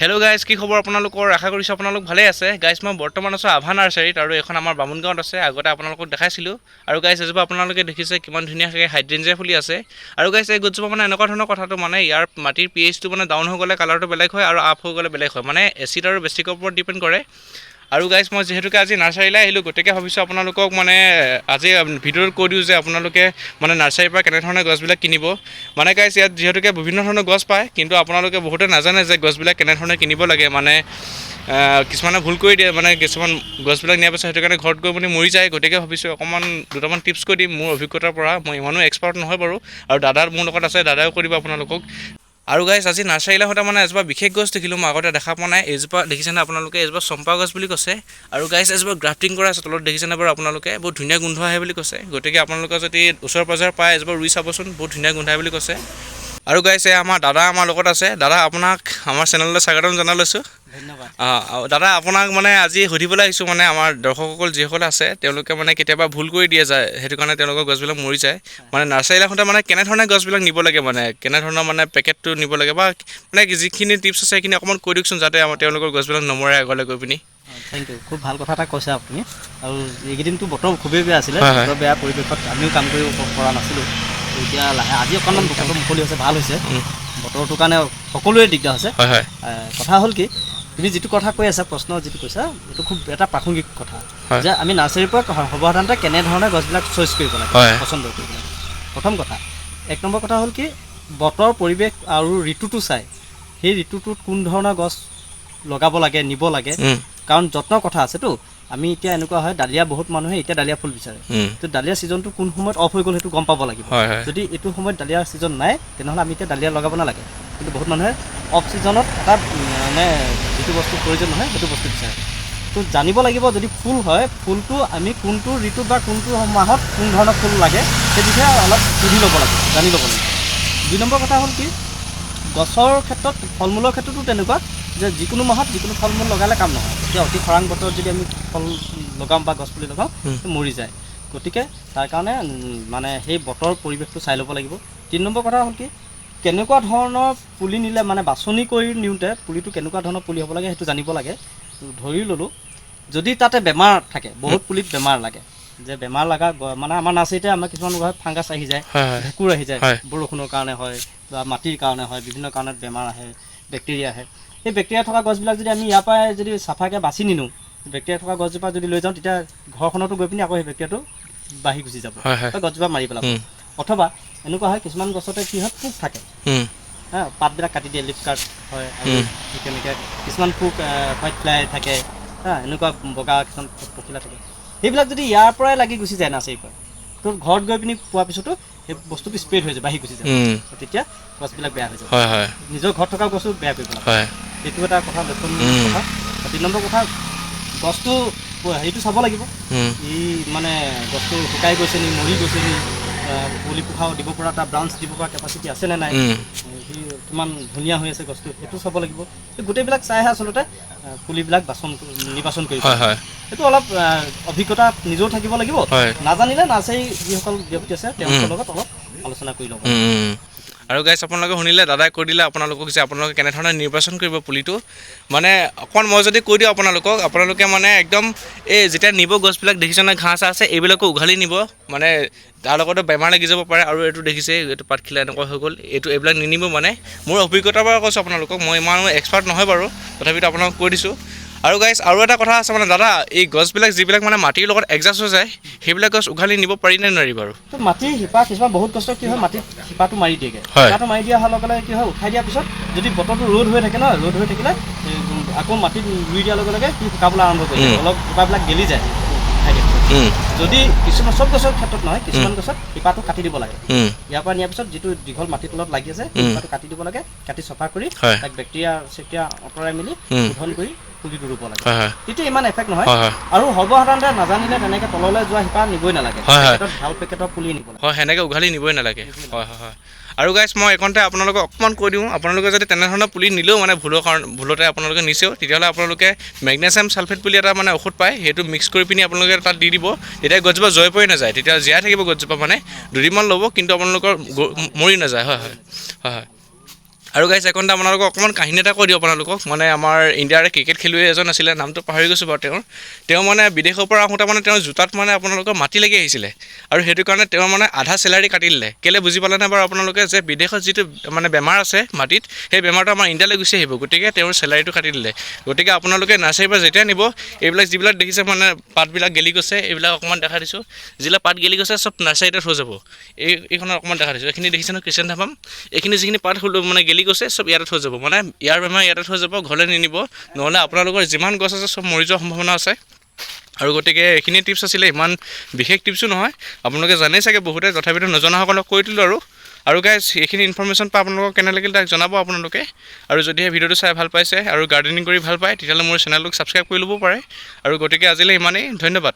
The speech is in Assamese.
হেল্ল' গাইজ, কি খবৰ আপোনালোকৰ? আশা কৰিছোঁ আপোনালোক ভালেই আছে। গাইজ, মই বৰ্তমান আছোঁ আভা নাৰ্চাৰীত আৰু এখন আমাৰ বামুণগাঁৱত আছে। আগতে আপোনালোকক দেখাইছিলোঁ। আৰু গাইজ, এজোপা আপোনালোকে দেখিছে কিমান ধুনীয়াকৈ হাইড্ৰেঞ্জিয়া ফুলি আছে। আৰু গাইজ, এই গছজোপা মানে এনেকুৱা ধৰণৰ কথাটো মানে ইয়াৰ মাটিৰ pH-টো মানে ডাউন হৈ গ'লে কালাৰটো বেলেগ হয় আৰু আপ হৈ গ'লে বেলেগ হয়। মানে এচিড আৰু বেছিকৰ ওপৰত ডিপেণ্ড কৰে। আৰু গাইজ, মই যিহেতুকে আজি নাৰ্চাৰীলৈ আহিলোঁ, গতিকে ভাবিছোঁ আপোনালোকক মানে আজি ভিডিঅ'ত কৈ দিওঁ যে আপোনালোকে মানে নাৰ্চাৰীৰ পৰা কেনেধৰণে গছবিলাক কিনিব। মানে গাইজ, ইয়াত যিহেতুকে বিভিন্ন ধৰণৰ গছ পায়, কিন্তু আপোনালোকে বহুতে নাজানে যে গছবিলাক কেনেধৰণে কিনিব লাগে। মানে কিছুমানে ভুল কৰি দিয়ে, মানে কিছুমান গছবিলাক নিয়াৰ পাছত সেইটো কাৰণে ঘৰত গৈ মানে মৰি যায়। গতিকে ভাবিছোঁ অকণমান দুটামান টিপছ কৈ দিম মোৰ অভিজ্ঞতাৰ পৰা। মই ইমানো এক্সপাৰ্ট নহয় বাৰু, আৰু দাদা মোৰ লগত আছে, দাদাও কৈ দিব আপোনালোকক। আৰু গাইজ, আজি নাৰ্চাৰীলৈ আহোঁতে মানে এজোপা বিশেষ গছ দেখিলোঁ, মই আগতে দেখা পোৱা নাই। এইজোপা দেখিছেনে আপোনালোকে? এইজোপা চম্পা গছ বুলি কৈছে। আৰু গাইজ, এজোপা গ্ৰাফটিং কৰা আছে, তলত দেখিছেনে বাৰু আপোনালোকে? বহুত ধুনীয়া গোন্ধ আহে বুলি কৈছে। গতিকে আপোনালোকে যদি ওচৰ পাঁজৰে পায় এজোপা ৰুই চাবচোন, বহুত ধুনীয়া গোন্ধায় বুলি কৈছে। আৰু গাইজ, আমাৰ দাদা আমাৰ লগত আছে। দাদা, আপোনাক আমাৰ চেনেললৈ স্বাগতম জনাই লৈছোঁ। ধন্যবাদ। দাদা, আপোনাক মানে আজি সুধিবলৈ আহিছোঁ, মানে আমাৰ দৰ্শকসকল যিসকল আছে তেওঁলোকে মানে কেতিয়াবা ভুল কৰি দিয়ে যায়, সেইটো কাৰণে তেওঁলোকৰ গছবিলাক মৰি যায়। মানে নাৰ্চাৰীলৈ আহোঁতে মানে কেনেধৰণে গছবিলাক নিব লাগে, মানে কেনেধৰণৰ মানে পেকেটটো নিব লাগে, বা মানে যিখিনি টিপছ আছে সেইখিনি অকণমান কৈ দিয়কচোন, যাতে তেওঁলোকৰ গছবিলাক নমৰে আগলৈ গৈ পিনি। থেংক ইউ, খুব ভাল কথা এটা কৈছে আপুনি। আৰু এইকেইদিনটো বতৰ খুবেই বেয়া আছিলে, হয় হয় বতৰ বেয়া পৰিৱেশত আমিও কাম কৰিব পৰা নাছিলোঁ। এতিয়া আজি অকণমান বতৰটো মুকলি হৈছে, ভাল হৈছে। বতৰটোৰ কাৰণে সকলোৰে দিগদাৰ হৈছে। হয় হয় কথা হ'ল কি, তুমি যিটো কথা কৈ আছা, প্ৰশ্ন যিটো কৈছা, এইটো খুব এটা প্ৰাসংগিক কথা। হয় যে আমি নাৰ্চাৰীৰ পৰা সৰ্বসাধাৰণতে কেনেধৰণে গছবিলাক চইচ কৰিব লাগে, হয় পচন্দ কৰিব লাগে। প্ৰথম কথা, এক নম্বৰ কথা হ'ল কি, বতৰ পৰিৱেশ আৰু ঋতুটো চাই সেই ঋতুটোত কোন ধৰণৰ গছ লগাব লাগে, নিব লাগে। কাৰণ যত্নৰ কথা আছেতো। আমি এতিয়া এনেকুৱা হয়, ডালিয়া বহুত মানুহে এতিয়া ডালিয়া ফুল বিচাৰে। তো ডালিয়া ছিজনটো কোন সময়ত অফ হৈ গ'ল সেইটো গম পাব লাগিব। যদি এইটো সময়ত ডালিয়া ছিজন নাই, তেনেহ'লে আমি এতিয়া ডালিয়া লগাব নালাগে। কিন্তু বহুত মানুহে অফ ছিজনত এটা মানে যিটো বস্তু প্ৰয়োজন নহয় সেইটো বস্তু বিচাৰে। তো জানিব লাগিব, যদি ফুল হয়, ফুলটো আমি কোনটো ঋতুত বা কোনটো মাহত কোন ধৰণৰ ফুল লাগে সেই বিষয়ে অলপ সুধি ল'ব লাগে, জানি ল'ব লাগে। 2 নম্বৰ কথা হ'ল কি, গছৰ ক্ষেত্ৰত, ফল মূলৰ ক্ষেত্ৰতো তেনেকুৱা, যে যিকোনো মাহত যিকোনো ফল মূল লগালে কাম নহয়। এতিয়া অতি খৰাং বতৰত যদি আমি ফল লগাম বা গছপুলি লগাওঁ, মৰি যায়। গতিকে তাৰ কাৰণে মানে সেই বতৰ পৰিৱেশটো চাই ল'ব লাগিব। 3 নম্বৰ কথা হ'ল কি, কেনেকুৱা ধৰণৰ পুলি নিলে, মানে বাছনি কৰি নিওঁতে পুলিটো কেনেকুৱা ধৰণৰ পুলি হ'ব লাগে সেইটো জানিব লাগে। ধৰি ল'লোঁ, যদি তাতে বেমাৰ থাকে, বহুত পুলিত বেমাৰ লাগে, যে বেমাৰ লগা মানে আমাৰ নাৰ্চাৰীতে আমাৰ কিছুমান ফাংগাছ আহি যায়, ভেঁকুৰ আহি যায়, বৰষুণৰ কাৰণে হয় বা মাটিৰ কাৰণে হয়, বিভিন্ন কাৰণত বেমাৰ আহে, বেক্টেৰিয়া আহে। সেই বেক্টেৰিয়া থকা গছবিলাক যদি আমি ইয়াৰ পৰাই যদি চাফাকৈ বাছি নিনো, বেক্টেৰিয়া থকা গছজোপা যদি লৈ যাওঁ, তেতিয়া ঘৰখনতো গৈ পিনি আকৌ সেই বেক্টেৰিয়াটো বাঢ়ি গুচি যাব, বা গছজোপা মাৰি পেলাব। অথবা এনেকুৱা হয়, কিছুমান গছতে কি হয়, পোক থাকে, পাতবিলাক কাটি দিয়ে, লিফ কাৰ্ড হয়, আৰু তেনেকৈ কিছুমান পোক, হোৱাইট ফ্লাই থাকে, এনেকুৱা বগা কিছুমান পখিলা থাকে। সেইবিলাক যদি ইয়াৰ পৰাই লাগি গুচি যায় নাৰ্চাৰীৰ পৰা, তো ঘৰত গৈ পিনি পোৱাৰ পিছতো সেই বস্তুটো স্প্ৰেড হৈ যায়, বাঢ়ি গুচি যায়। তেতিয়া গছবিলাক বেয়া হৈ যায়। নিজৰ ঘৰত থকা গছো বেয়া কৰিব লাগে। সেইটো এটা কথা, লক্ষণীয় কথা। 3 নম্বৰ কথা, গছটো হেৰিটো চাব লাগিব, ই মানে গছটো শুকাই গৈছে নি, মৰি গৈছে নি, পুলি পোখাও দিব পৰা, এটা ব্ৰাঞ্চ দিব পৰা কেপাচিটি আছেনে নাই, সি কিমান ধুনীয়া হৈ আছে গছটো, সেইটো চাব লাগিব। সেই গোটেইবিলাক চাইহে আচলতে পুলিবিলাক নিৰ্বাচন কৰিব। সেইটো অলপ অভিজ্ঞতা নিজেও থাকিব লাগিব। নাজানিলে নাৰ্চাৰী যিসকল ব্যক্তি আছে তেওঁলোকৰ লগত অলপ আলোচনা কৰি ল'ব। আৰু গাইজ, আপোনালোকে শুনিলে, দাদাই কৈ দিলে আপোনালোকক যে আপোনালোকে কেনেধৰণে নিৰ্বাচন কৰিব পুলিটো। মানে অকণ মই যদি কৈ দিওঁ আপোনালোকে মানে একদম এই যেতিয়া নিব গছবিলাক দেখিছেনে, ঘাঁহ চাহ আছে, এইবিলাকো উঘালি নিব। মানে তাৰ লগতে বেমাৰ লাগি যাব পাৰে। আৰু এইটো দেখিছে, এইটো পাতখিলা এনেকুৱা হৈ গ'ল, এইবিলাক নিনিব। মানে মোৰ অভিজ্ঞতাৰ পৰা কৈছোঁ আপোনালোকক, মই ইমান এক্সপাৰ্ট নহয় বাৰু, তথাপিতো আপোনালোকক কৈ দিছোঁ। আৰু গাইজ, আৰু এটা কথা আছে, মানে দাদা, এই গছবিলাক যিবিলাক মানে মাটিৰ লগত এডজাষ্ট হৈ যায়, সেইবিলাক গছ উঘালি নিব পাৰি নে নোৱাৰি বাৰু? তো মাটিৰ শিপা কিছুমান বহুত গছৰ কি হয়, মাটিত শিপাটো মাৰি দিয়েগৈ। শিপাটো মাৰি দিয়া হোৱাৰ লগে লগে কি হয়, উঠাই দিয়াৰ পিছত যদি বতৰটো ৰ'দ হৈ থাকে নহয়, ৰ'দ হৈ থাকিলে আকৌ মাটিত ৰুই দিয়াৰ লগে লগে সি শুকাবলৈ আৰম্ভ কৰি দিয়ে, অলপ শিপাবিলাক গেলি যায় উঠাই দিয়াৰ পিছত। যদি কিছুমান, চব গছৰ ক্ষেত্ৰত নহয়, কিছুমান গছত শিপাটো কাটি দিব লাগে। ইয়াৰ পৰা নিয়াৰ পিছত যিটো দীঘল মাটিৰ তলত লাগি আছে, সেই শিপাটো কাটি দিব লাগে, কাটি চফা কৰি তাক বেক্টেৰিয়া চেক্টেৰিয়া আঁতৰাই মেলি শোধন কৰি পুলিটো ৰুব লাগে। তেতিয়া ইমান এফেক্ট নহয়। আৰু সৰ্বসাধাৰণতে নাজানিলে তেনেকৈ তললৈ যোৱা শিপা নিবই নালাগে, ভাল পেকেটৰ পুলি নিব লাগে। সেনেকৈ উঘালি নিবই নালাগে। আৰু গাইজ, মই এইকণতে আপোনালোকক অকণমান কৈ দিওঁ, আপোনালোকে যদি তেনেধৰণৰ পুলি নিলেও, মানে ভুলতে আপোনালোকে নিছেও, তেতিয়াহ'লে আপোনালোকে মেগনেছিয়াম ছালফেট বুলি এটা মানে ঔষধ পায়, সেইটো মিক্স কৰি পিনি আপোনালোকে তাত দি দিব। তেতিয়া গছজোপা জয় পৰি নাযায়, তেতিয়া জীয়াই থাকিব গছজোপা, মানে দুদিনমান ল'ব, কিন্তু আপোনালোকৰ মৰি নাযায়। আৰু গাইজ একণতে আপোনালোকক অকণমান কাহিনী এটা কৈ দিওঁ আপোনালোকক মানে আমাৰ ইণ্ডিয়াৰ ক্ৰিকেট খেলুৱৈ এজন আছিলে নামটো পাহৰি গৈছোঁ বাৰু তেওঁ মানে বিদেশৰ পৰা আহোঁতে মানে তেওঁৰ জোতাত মানে আপোনালোকৰ মাটি লাগি আহিছিলে আৰু সেইটো কাৰণে তেওঁ মানে আধা চেলাৰী কাটি দিলে কেলৈ বুজি পালেনে বাৰু আপোনালোকে যে বিদেশত যিটো মানে বেমাৰ আছে মাটিত সেই বেমাৰটো আমাৰ ইণ্ডিয়ালৈ গুচি আহিব গতিকে তেওঁৰ চেলাৰীটো কাটি দিলে গতিকে আপোনালোকে নাৰ্চাৰীৰ পৰা যেতিয়া নিব এইবিলাক যিবিলাক দেখিছে মানে পাতবিলাক গেলি গৈছে এইবিলাক অকণমান দেখা দিছোঁ যিবিলাক পাত গেলি গৈছে চব নাৰ্চাৰীতে থৈ যাব এইখনত অকণমান দেখা দিছোঁ এইখিনি দেখিছে ন কিচেন ধাপাম এইখিনি যিখিনি পাত মানে গেলি গৈছে চব ইয়াতে থৈ যাব মানে ইয়াৰ বেমাৰ ইয়াতে থৈ যাব ঘৰলৈ নিনিব নহ'লে আপোনালোকৰ যিমান গছ আছে চব মৰি যোৱাৰ সম্ভাৱনা আছে আৰু গতিকে এইখিনি টিপছ আছিলে ইমান বিশেষ টিপছো নহয় আপোনালোকে জানেই চাগে বহুতে তথাপিতো নজনাসকলক কৈ দিলোঁ আৰু গাইজ এইখিনি ইনফৰমেশ্যন পাই আপোনালোকক কেনে লাগিল তাক জনাব আপোনালোকে আৰু যদিহে ভিডিঅ'টো চাই ভাল পাইছে আৰু গাৰ্ডেনিং কৰি ভাল পায় তেতিয়াহ'লে মোৰ চেনেলটোক ছাবস্ক্ৰাইব কৰি ল'ব পাৰে আৰু গতিকে আজিলৈ ইমানেই ধন্যবাদ